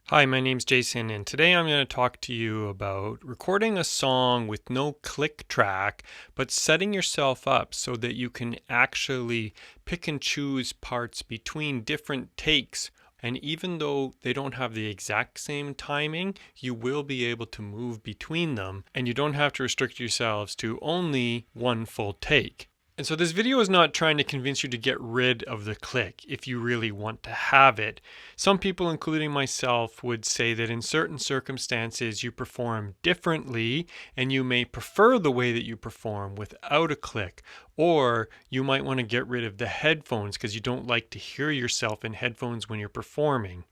Hi, my name's Jason, and today I'm going to talk to you about recording a song with no click track, but setting yourself up so that you can actually pick and choose parts between different takes. And even though they don't have the exact same timing, you will be able to move between them, and you don't have to restrict yourselves to only one full take. And so this video is not trying to convince you to get rid of the click if you really want to have it. Some people, including myself, would say that in certain circumstances you perform differently and you may prefer the way that you perform without a click. Or you might want to get rid of the headphones because you don't like to hear yourself in headphones when you're performing.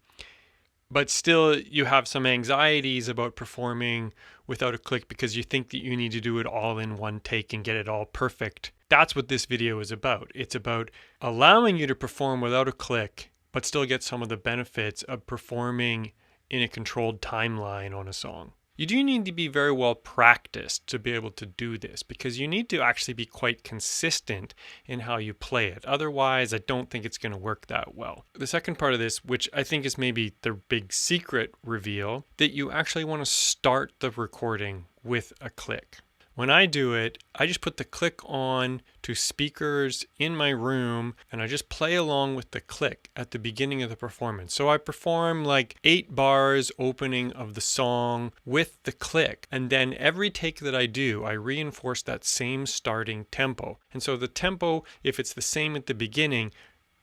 But still, you have some anxieties about performing without a click because you think that you need to do it all in one take and get it all perfect. That's what this video is about. It's about allowing you to perform without a click, but still get some of the benefits of performing in a controlled timeline on a song. You do need to be very well practiced to be able to do this because you need to actually be quite consistent in how you play it. Otherwise, I don't think it's going to work that well. The second part of this, which I think is maybe the big secret reveal, that you actually want to start the recording with a click. When I do it, I just put the click on to speakers in my room and I just play along with the click at the beginning of the performance. So I perform like 8 bars opening of the song with the click. And then every take that I do, I reinforce that same starting tempo. And so the tempo, if it's the same at the beginning,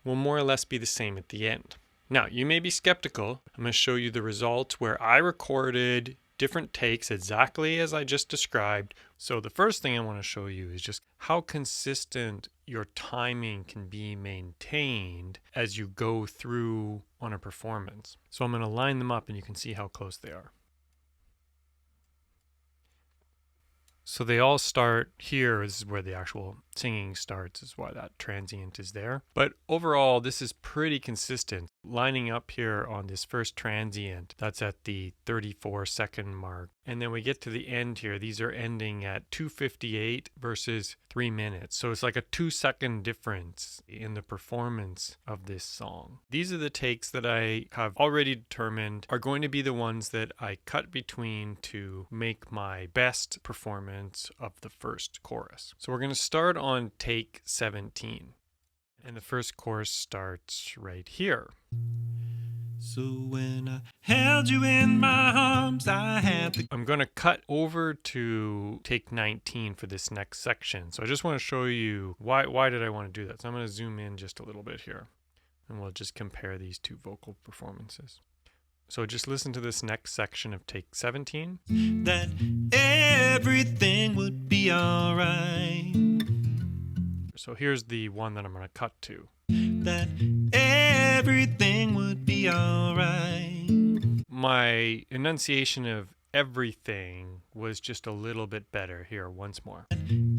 will more or less be the same at the end. Now, you may be skeptical. I'm going to show you the results where I recorded different takes exactly as I just described. So the first thing I want to show you is just how consistent your timing can be maintained as you go through on a performance. So I'm going to line them up and you can see how close they are. So they all start here. This is where the actual singing starts, is why that transient is there. But overall, this is pretty consistent. Lining up here on this first transient, that's at the 34-second mark. And then we get to the end here. These are ending at 2:58 versus 3 minutes. So it's like a 2-second difference in the performance of this song. These are the takes that I have already determined are going to be the ones that I cut between to make my best performance of the first chorus. So we're going to start on take 17. And the first chorus starts right here. So when I held you in my arms, I had to... I'm going to cut over to take 19 for this next section. So I just want to show you why did I want to do that. So I'm going to zoom in just a little bit here. And we'll just compare these two vocal performances. So just listen to this next section of take 17. That everything would be all right. So here's the one that I'm going to cut to. That everything would be all right. My enunciation of everything was just a little bit better here once more.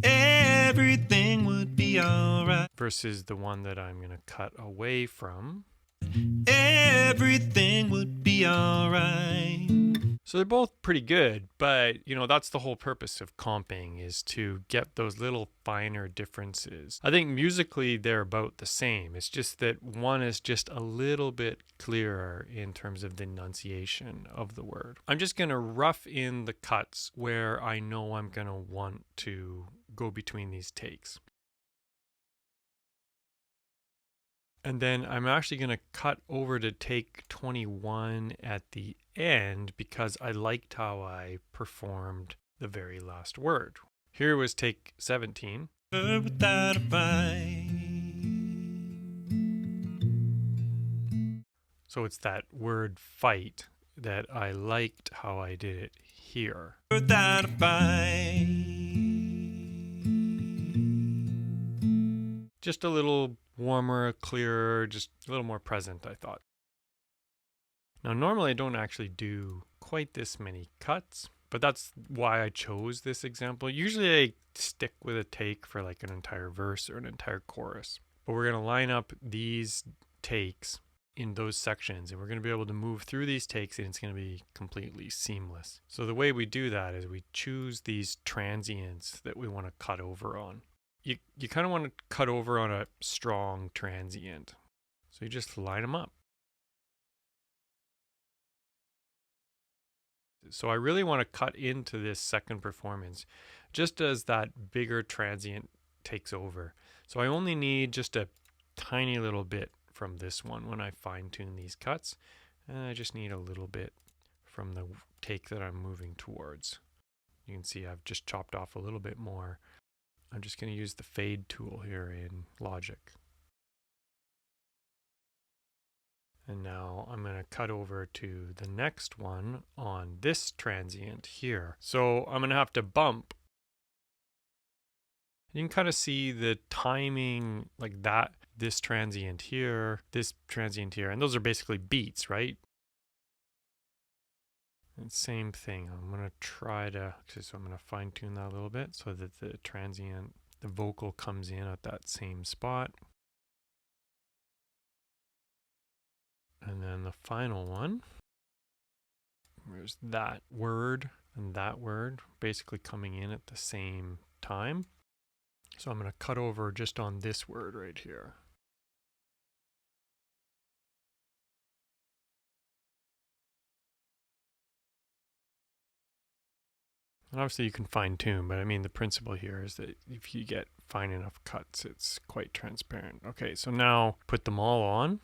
Everything would be all right. Versus the one that I'm going to cut away from. Everything would be all right. So they're both pretty good, but that's the whole purpose of comping, is to get those little finer differences. I think musically they're about the same. It's just that one is just a little bit clearer in terms of the enunciation of the word. I'm just going to rough in the cuts where I know I'm going to want to go between these takes. And then I'm actually going to cut over to take 21 at the end because I liked how I performed the very last word. Here was take 17. Without a fight. So it's that word fight that I liked how I did it here. Without a fight. Just a little warmer, clearer, just a little more present, I thought. Now, normally I don't actually do quite this many cuts, but that's why I chose this example. Usually I stick with a take for like an entire verse or an entire chorus, but we're going to line up these takes in those sections and we're going to be able to move through these takes and it's going to be completely seamless. So the way we do that is we choose these transients that we want to cut over on. You kind of want to cut over on a strong transient. So you just line them up. So I really want to cut into this second performance just as that bigger transient takes over. So I only need just a tiny little bit from this one when I fine tune these cuts. And I just need a little bit from the take that I'm moving towards. You can see I've just chopped off a little bit more. I'm just going to use the fade tool here in Logic. And now I'm going to cut over to the next one on this transient here. So I'm going to have to bump. You can kind of see the timing like that, this transient here, and those are basically beats, right? And same thing, I'm going to try to, so I'm going to fine tune that a little bit so that the transient, the vocal comes in at that same spot. And then the final one, there's that word and that word basically coming in at the same time. So I'm going to cut over just on this word right here. And obviously you can fine tune, but I mean the principle here is that if you get fine enough cuts, it's quite transparent. Okay, so now put them all on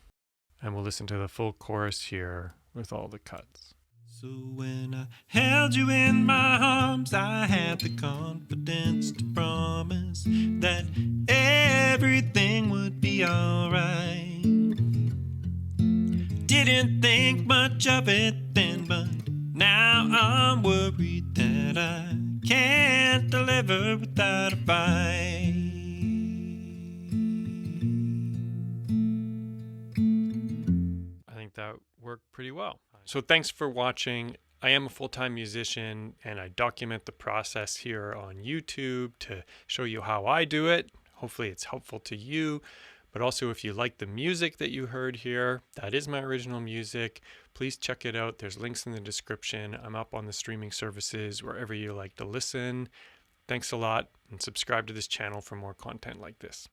and we'll listen to the full chorus here with all the cuts. So when I held you in my arms, I had the confidence to promise that everything would be alright. Didn't think much of it then, but now I'm worried that I can't deliver without a fight. I think that worked pretty well. So thanks for watching. I am a full-time musician and I document the process here on YouTube to show you how I do it. Hopefully it's helpful to you. But also if you like the music that you heard here, that is my original music. Please check it out. There's links in the description. I'm up on the streaming services wherever you like to listen. Thanks a lot and subscribe to this channel for more content like this.